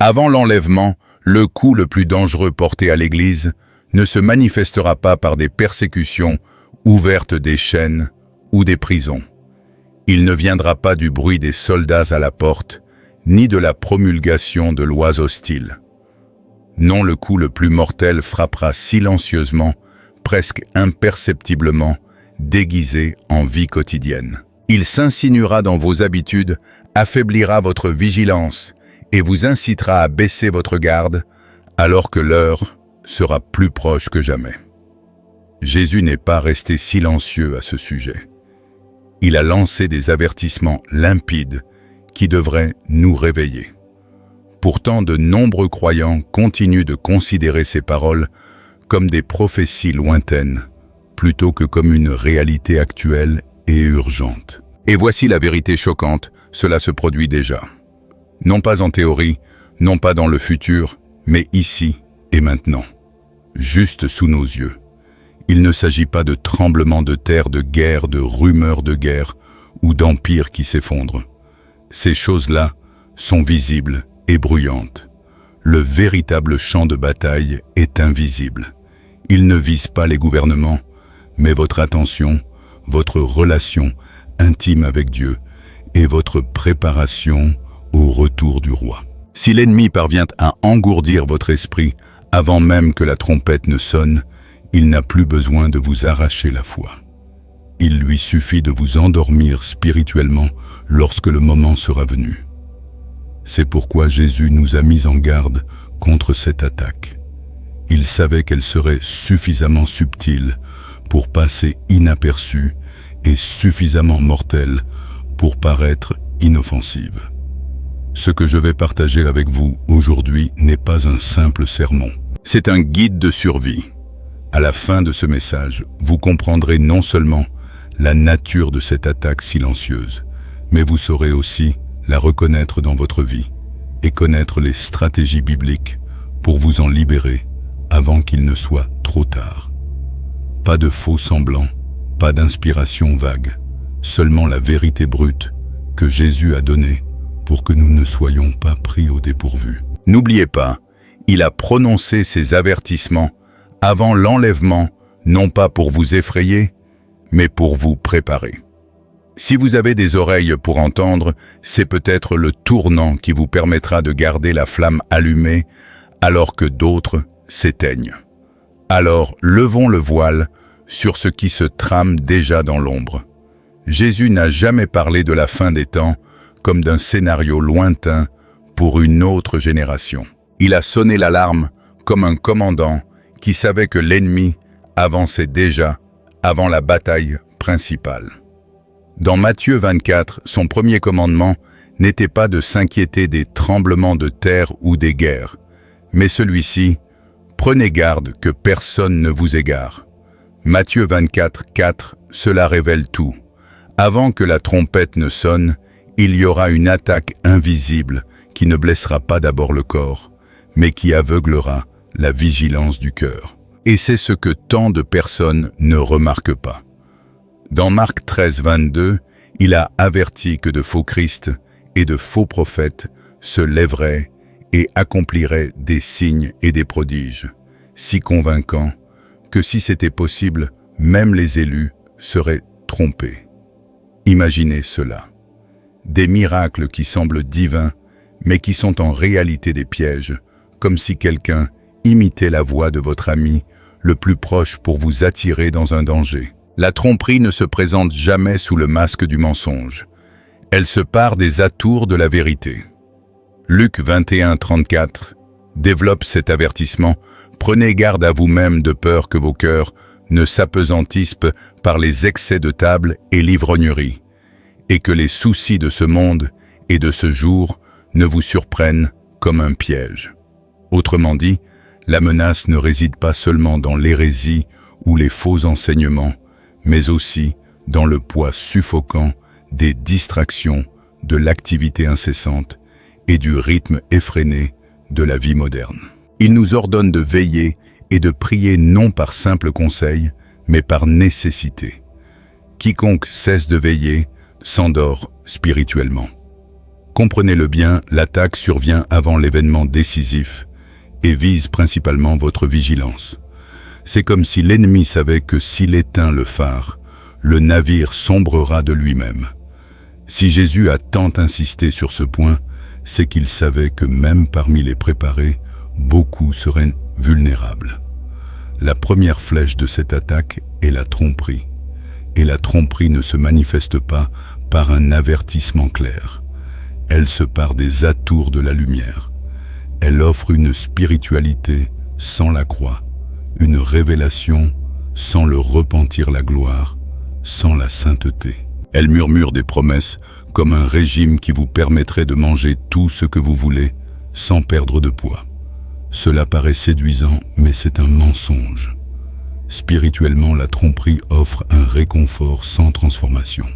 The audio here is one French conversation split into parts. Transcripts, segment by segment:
Avant l'enlèvement, le coup le plus dangereux porté à l'Église ne se manifestera pas par des persécutions ouvertes des chaînes ou des prisons. Il ne viendra pas du bruit des soldats à la porte, ni de la promulgation de lois hostiles. Non, le coup le plus mortel frappera silencieusement, presque imperceptiblement, déguisé en vie quotidienne. Il s'insinuera dans vos habitudes, affaiblira votre vigilance et vous incitera à baisser votre garde, alors que l'heure sera plus proche que jamais. Jésus n'est pas resté silencieux à ce sujet. Il a lancé des avertissements limpides qui devraient nous réveiller. Pourtant, de nombreux croyants continuent de considérer ces paroles comme des prophéties lointaines, plutôt que comme une réalité actuelle et urgente. Et voici la vérité choquante, cela se produit déjà. Non pas en théorie, non pas dans le futur, mais ici et maintenant, juste sous nos yeux. Il ne s'agit pas de tremblements de terre, de guerre, de rumeurs de guerre ou d'empires qui s'effondrent. Ces choses-là sont visibles et bruyantes. Le véritable champ de bataille est invisible. Il ne vise pas les gouvernements, mais votre attention, votre relation intime avec Dieu et votre préparation au retour du roi. Si l'ennemi parvient à engourdir votre esprit avant même que la trompette ne sonne, il n'a plus besoin de vous arracher la foi. Il lui suffit de vous endormir spirituellement lorsque le moment sera venu. C'est pourquoi Jésus nous a mis en garde contre cette attaque. Il savait qu'elle serait suffisamment subtile pour passer inaperçue et suffisamment mortelle pour paraître inoffensive. Ce que je vais partager avec vous aujourd'hui n'est pas un simple sermon. C'est un guide de survie. À la fin de ce message, vous comprendrez non seulement la nature de cette attaque silencieuse, mais vous saurez aussi la reconnaître dans votre vie et connaître les stratégies bibliques pour vous en libérer avant qu'il ne soit trop tard. Pas de faux semblants, pas d'inspiration vague, seulement la vérité brute que Jésus a donnée pour que nous ne soyons pas pris au dépourvu. N'oubliez pas, il a prononcé ces avertissements avant l'enlèvement, non pas pour vous effrayer, mais pour vous préparer. Si vous avez des oreilles pour entendre, c'est peut-être le tournant qui vous permettra de garder la flamme allumée alors que d'autres s'éteignent. Alors, levons le voile sur ce qui se trame déjà dans l'ombre. Jésus n'a jamais parlé de la fin des temps comme d'un scénario lointain pour une autre génération. Il a sonné l'alarme comme un commandant qui savait que l'ennemi avançait déjà avant la bataille principale. Dans Matthieu 24, son premier commandement n'était pas de s'inquiéter des tremblements de terre ou des guerres, mais celui-ci, prenez garde que personne ne vous égare. Matthieu 24, 4, cela révèle tout. Avant que la trompette ne sonne, il y aura une attaque invisible qui ne blessera pas d'abord le corps, mais qui aveuglera la vigilance du cœur. Et c'est ce que tant de personnes ne remarquent pas. Dans Marc 13, 22, il a averti que de faux Christ et de faux prophètes se lèveraient et accompliraient des signes et des prodiges, si convaincants que si c'était possible, même les élus seraient trompés. Imaginez cela. Des miracles qui semblent divins, mais qui sont en réalité des pièges, comme si quelqu'un imitait la voix de votre ami le plus proche pour vous attirer dans un danger. La tromperie ne se présente jamais sous le masque du mensonge. Elle se pare des atours de la vérité. Luc 21, 34 développe cet avertissement. Prenez garde à vous-même de peur que vos cœurs ne s'apesantissent par les excès de table et l'ivrognerie, et que les soucis de ce monde et de ce jour ne vous surprennent comme un piège. Autrement dit, la menace ne réside pas seulement dans l'hérésie ou les faux enseignements, mais aussi dans le poids suffocant des distractions, de l'activité incessante et du rythme effréné de la vie moderne. Il nous ordonne de veiller et de prier non par simple conseil, mais par nécessité. Quiconque cesse de veiller s'endort spirituellement. Comprenez-le bien, l'attaque survient avant l'événement décisif et vise principalement votre vigilance. C'est comme si l'ennemi savait que s'il éteint le phare, le navire sombrera de lui-même. Si Jésus a tant insisté sur ce point, c'est qu'il savait que même parmi les préparés, beaucoup seraient vulnérables. La première flèche de cette attaque est la tromperie. Et la tromperie ne se manifeste pas par un avertissement clair. Elle se part des atours de la lumière. Elle offre une spiritualité sans la croix, une révélation sans le repentir la gloire, sans la sainteté. Elle murmure des promesses comme un régime qui vous permettrait de manger tout ce que vous voulez sans perdre de poids. Cela paraît séduisant, mais c'est un mensonge. Spirituellement, la tromperie offre un réconfort sans transformation.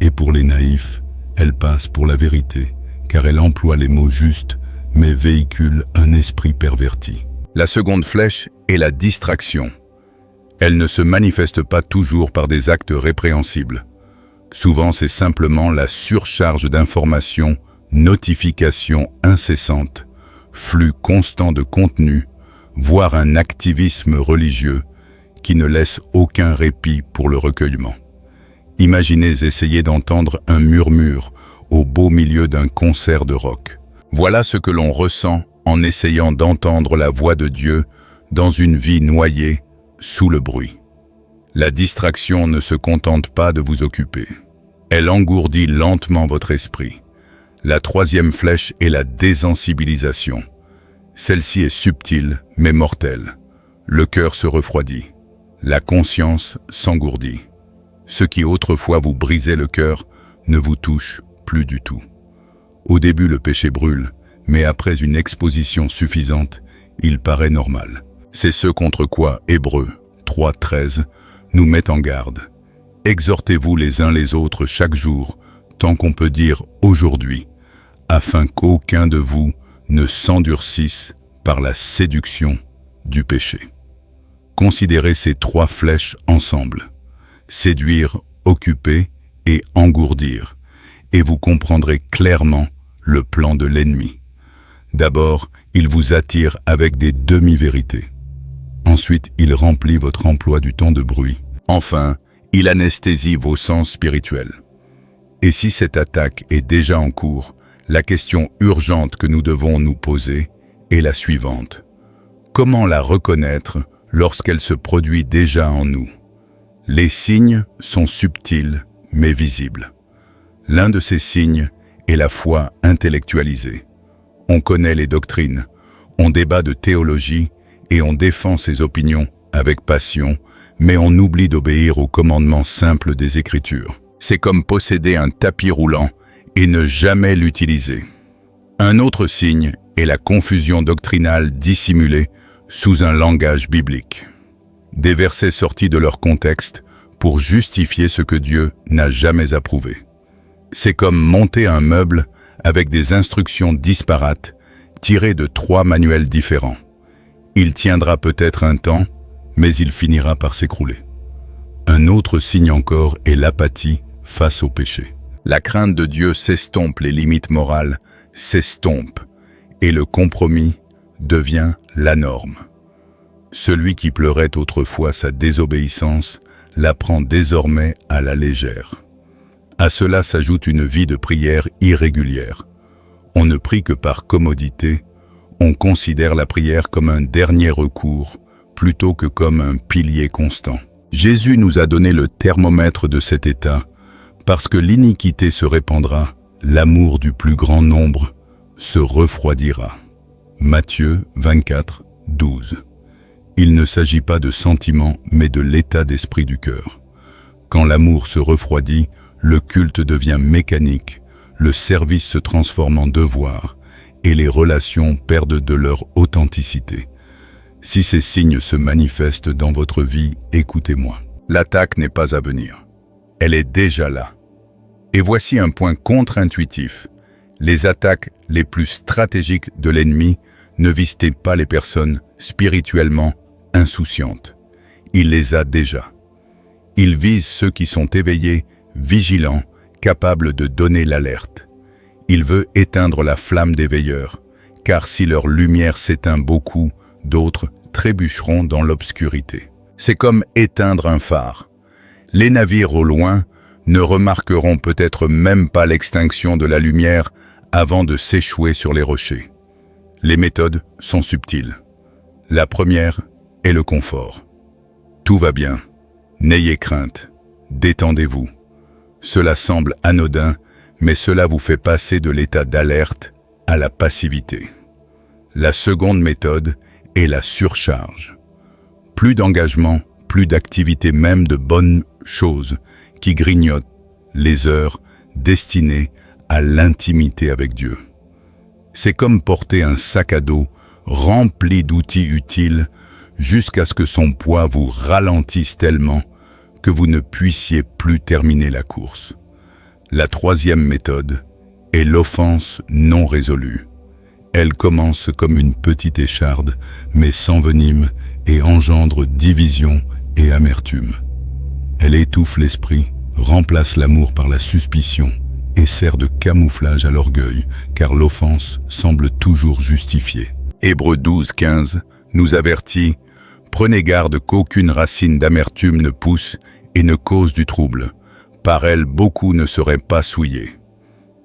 Et pour les naïfs, elle passe pour la vérité, car elle emploie les mots justes, mais véhicule un esprit perverti. La seconde flèche est la distraction. Elle ne se manifeste pas toujours par des actes répréhensibles. Souvent, c'est simplement la surcharge d'informations, notifications incessantes, flux constant de contenu, voire un activisme religieux qui ne laisse aucun répit pour le recueillement. Imaginez essayer d'entendre un murmure au beau milieu d'un concert de rock. Voilà ce que l'on ressent en essayant d'entendre la voix de Dieu dans une vie noyée sous le bruit. La distraction ne se contente pas de vous occuper. Elle engourdit lentement votre esprit. La troisième flèche est la désensibilisation. Celle-ci est subtile mais mortelle. Le cœur se refroidit. La conscience s'engourdit. Ce qui autrefois vous brisait le cœur ne vous touche plus du tout. Au début, le péché brûle, mais après une exposition suffisante, il paraît normal. C'est ce contre quoi Hébreux 3:13 nous met en garde. Exhortez-vous les uns les autres chaque jour, tant qu'on peut dire aujourd'hui, afin qu'aucun de vous ne s'endurcisse par la séduction du péché. Considérez ces trois flèches ensemble. Séduire, occuper et engourdir, et vous comprendrez clairement le plan de l'ennemi. D'abord, il vous attire avec des demi-vérités. Ensuite, il remplit votre emploi du temps de bruit. Enfin, il anesthésie vos sens spirituels. Et si cette attaque est déjà en cours, la question urgente que nous devons nous poser est la suivante. Comment la reconnaître lorsqu'elle se produit déjà en nous? Les signes sont subtils mais visibles. L'un de ces signes est la foi intellectualisée. On connaît les doctrines, on débat de théologie et on défend ses opinions avec passion, mais on oublie d'obéir aux commandements simples des Écritures. C'est comme posséder un tapis roulant et ne jamais l'utiliser. Un autre signe est la confusion doctrinale dissimulée sous un langage biblique. Des versets sortis de leur contexte pour justifier ce que Dieu n'a jamais approuvé. C'est comme monter un meuble avec des instructions disparates tirées de 3 manuels différents. Il tiendra peut-être un temps, mais il finira par s'écrouler. Un autre signe encore est l'apathie face au péché. La crainte de Dieu s'estompe, les limites morales s'estompent, et le compromis devient la norme. Celui qui pleurait autrefois sa désobéissance la prend désormais à la légère. À cela s'ajoute une vie de prière irrégulière. On ne prie que par commodité, on considère la prière comme un dernier recours, plutôt que comme un pilier constant. Jésus nous a donné le thermomètre de cet état, parce que l'iniquité se répandra, l'amour du plus grand nombre se refroidira. Matthieu 24:12. Il ne s'agit pas de sentiments, mais de l'état d'esprit du cœur. Quand l'amour se refroidit, le culte devient mécanique, le service se transforme en devoir, et les relations perdent de leur authenticité. Si ces signes se manifestent dans votre vie, écoutez-moi. L'attaque n'est pas à venir. Elle est déjà là. Et voici un point contre-intuitif. Les attaques les plus stratégiques de l'ennemi ne visent pas les personnes spirituellement insouciantes. Il les a déjà. Il vise ceux qui sont éveillés, vigilants, capables de donner l'alerte. Il veut éteindre la flamme des veilleurs, car si leur lumière s'éteint beaucoup, d'autres trébucheront dans l'obscurité. C'est comme éteindre un phare. Les navires au loin ne remarqueront peut-être même pas l'extinction de la lumière avant de s'échouer sur les rochers. Les méthodes sont subtiles. La première est le confort. Tout va bien. N'ayez crainte. Détendez-vous. Cela semble anodin, mais cela vous fait passer de l'état d'alerte à la passivité. La seconde méthode est la surcharge. Plus d'engagement, plus d'activité, même de bonnes choses qui grignotent les heures destinées à l'intimité avec Dieu. C'est comme porter un sac à dos rempli d'outils utiles jusqu'à ce que son poids vous ralentisse tellement que vous ne puissiez plus terminer la course. La troisième méthode est l'offense non résolue. Elle commence comme une petite écharde, mais s'envenime et engendre division et amertume. Elle étouffe l'esprit, remplace l'amour par la suspicion et sert de camouflage à l'orgueil, car l'offense semble toujours justifiée. Hébreux 12:15 nous avertit « Prenez garde qu'aucune racine d'amertume ne pousse et ne cause du trouble. Par elle, beaucoup ne seraient pas souillés. »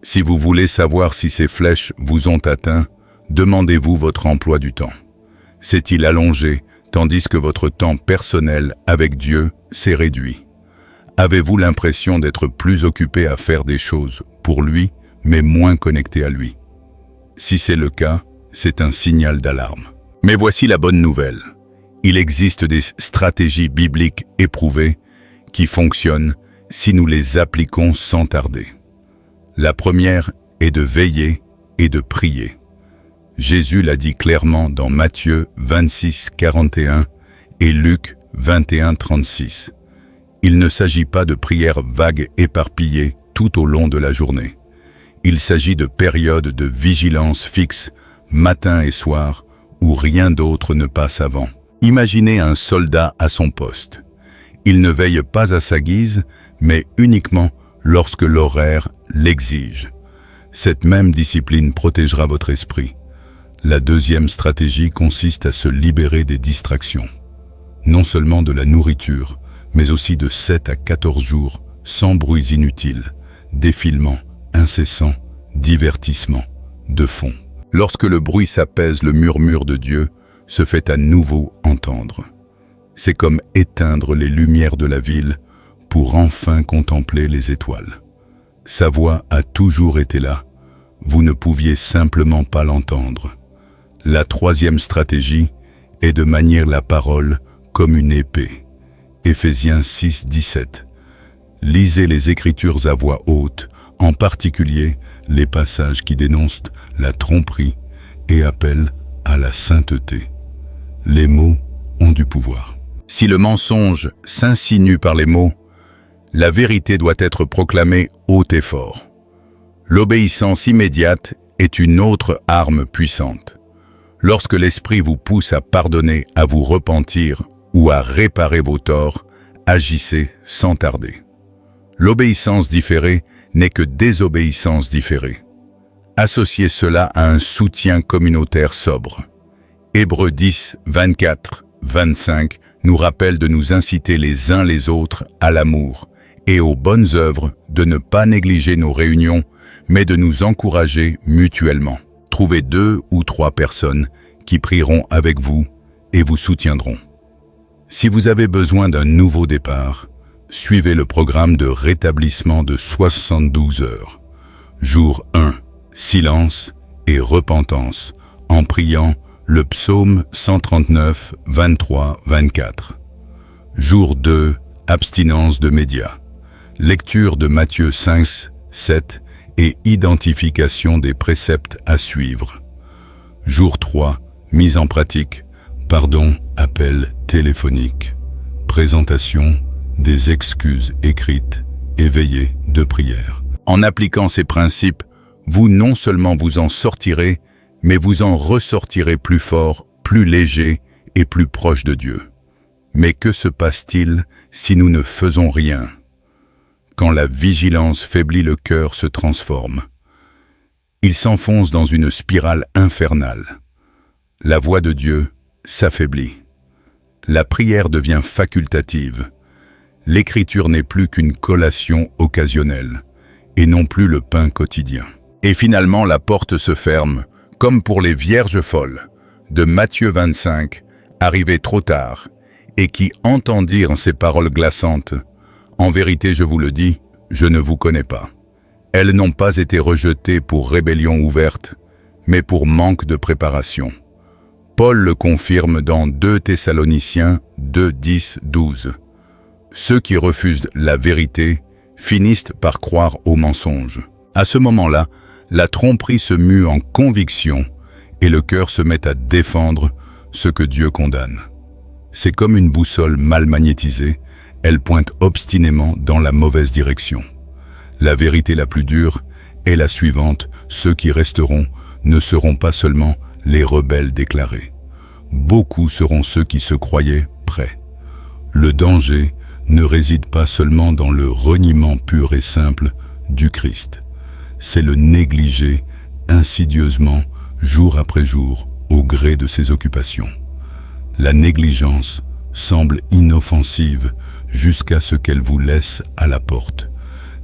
Si vous voulez savoir si ces flèches vous ont atteint, demandez-vous votre emploi du temps. S'est-il allongé, tandis que votre temps personnel avec Dieu s'est réduit? Avez-vous l'impression d'être plus occupé à faire des choses pour lui, mais moins connecté à lui? Si c'est le cas, c'est un signal d'alarme. Mais voici la bonne nouvelle. Il existe des stratégies bibliques éprouvées qui fonctionnent si nous les appliquons sans tarder. La première est de veiller et de prier. Jésus l'a dit clairement dans Matthieu 26:41 et Luc 21:36. Il ne s'agit pas de prières vagues éparpillées tout au long de la journée. Il s'agit de périodes de vigilance fixe, matin et soir, où rien d'autre ne passe avant. Imaginez un soldat à son poste. Il ne veille pas à sa guise, mais uniquement lorsque l'horaire l'exige. Cette même discipline protégera votre esprit. La deuxième stratégie consiste à se libérer des distractions. Non seulement de la nourriture, mais aussi de 7 à 14 jours, sans bruits inutiles, défilements incessants, divertissements de fond. Lorsque le bruit s'apaise, le murmure de Dieu se fait à nouveau entendre. C'est comme éteindre les lumières de la ville pour enfin contempler les étoiles. Sa voix a toujours été là, vous ne pouviez simplement pas l'entendre. La troisième stratégie est de manier la parole comme une épée. Éphésiens 6:17. Lisez les Écritures à voix haute, en particulier les passages qui dénoncent la tromperie et appellent à la sainteté. Les mots ont du pouvoir. Si le mensonge s'insinue par les mots, la vérité doit être proclamée haut et fort. L'obéissance immédiate est une autre arme puissante. Lorsque l'Esprit vous pousse à pardonner, à vous repentir ou à réparer vos torts, agissez sans tarder. L'obéissance différée n'est que désobéissance différée. Associez cela à un soutien communautaire sobre. Hébreux 10, 24, 25 nous rappelle de nous inciter les uns les autres à l'amour et aux bonnes œuvres, de ne pas négliger nos réunions, mais de nous encourager mutuellement. Trouvez 2 ou 3 personnes qui prieront avec vous et vous soutiendront. Si vous avez besoin d'un nouveau départ, suivez le programme de rétablissement de 72 heures. Jour 1, silence et repentance, en priant le psaume 139, 23, 24. Jour 2, abstinence de médias. Lecture de Matthieu 5, 7 et identification des préceptes à suivre. Jour 3, mise en pratique, pardon, appel téléphonique. Présentation des excuses écrites et veillées de prière. En appliquant ces principes, vous non seulement vous en sortirez, mais vous en ressortirez plus fort, plus léger et plus proche de Dieu. Mais que se passe-t-il si nous ne faisons rien? Quand la vigilance faiblit, le cœur se transforme. Il s'enfonce dans une spirale infernale. La voix de Dieu s'affaiblit. La prière devient facultative. L'écriture n'est plus qu'une collation occasionnelle, et non plus le pain quotidien. Et finalement, la porte se ferme, comme pour les vierges folles, de Matthieu 25, arrivées trop tard, et qui entendirent ces paroles glaçantes. En vérité, je vous le dis, je ne vous connais pas. Elles n'ont pas été rejetées pour rébellion ouverte, mais pour manque de préparation. Paul le confirme dans 2 Thessaloniciens 2, 10, 12. Ceux qui refusent la vérité finissent par croire au mensonge. À ce moment-là, la tromperie se mue en conviction et le cœur se met à défendre ce que Dieu condamne. C'est comme une boussole mal magnétisée, elle pointe obstinément dans la mauvaise direction. La vérité la plus dure est la suivante: ceux qui resteront ne seront pas seulement les rebelles déclarés. Beaucoup seront ceux qui se croyaient prêts. Le danger ne réside pas seulement dans le reniement pur et simple du Christ. C'est le négliger insidieusement, jour après jour, au gré de ses occupations. La négligence semble inoffensive jusqu'à ce qu'elle vous laisse à la porte.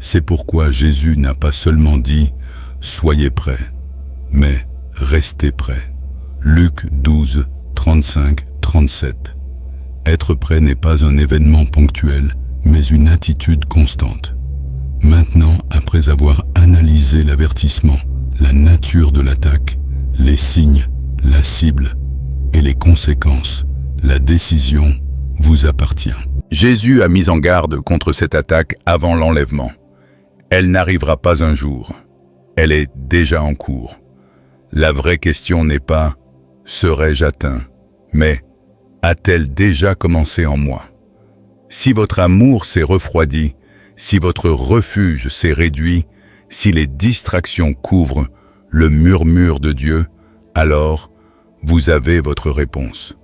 C'est pourquoi Jésus n'a pas seulement dit « Soyez prêts », mais « Restez prêts ». Luc 12, 35, 37. Être prêt n'est pas un événement ponctuel, mais une attitude constante. Maintenant, après avoir analysé l'avertissement, la nature de l'attaque, les signes, la cible et les conséquences, la décision vous appartient. Jésus a mis en garde contre cette attaque avant l'enlèvement. Elle n'arrivera pas un jour. Elle est déjà en cours. La vraie question n'est pas « serai-je atteint ?», mais « a-t-elle déjà commencé en moi ?» Si votre amour s'est refroidi, si votre refuge s'est réduit, si les distractions couvrent le murmure de Dieu, alors vous avez votre réponse.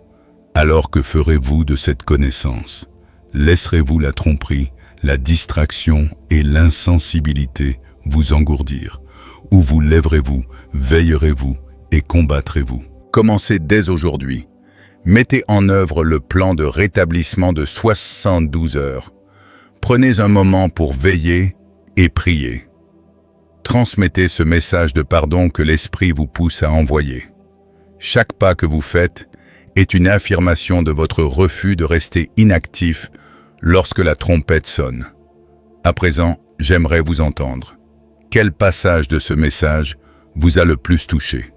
Alors que ferez-vous de cette connaissance? Laisserez-vous la tromperie, la distraction et l'insensibilité vous engourdir? Ou vous lèverez-vous, veillerez-vous et combattrez-vous? Commencez dès aujourd'hui. Mettez en œuvre le plan de rétablissement de 72 heures. Prenez un moment pour veiller et prier. Transmettez ce message de pardon que l'Esprit vous pousse à envoyer. Chaque pas que vous faites est une affirmation de votre refus de rester inactif lorsque la trompette sonne. À présent, j'aimerais vous entendre. Quel passage de ce message vous a le plus touché?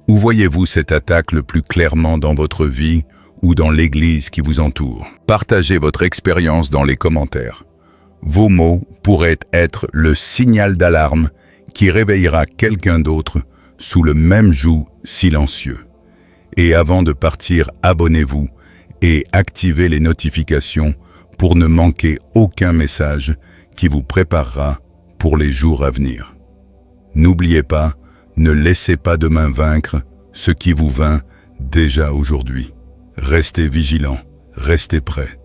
Où voyez-vous cette attaque le plus clairement dans votre vie ou dans l'Église qui vous entoure? Partagez votre expérience dans les commentaires. Vos mots pourraient être le signal d'alarme qui réveillera quelqu'un d'autre sous le même joug silencieux. Et avant de partir, abonnez-vous et activez les notifications pour ne manquer aucun message qui vous préparera pour les jours à venir. N'oubliez pas, ne laissez pas demain vaincre ce qui vous vainc déjà aujourd'hui. Restez vigilants, restez prêts.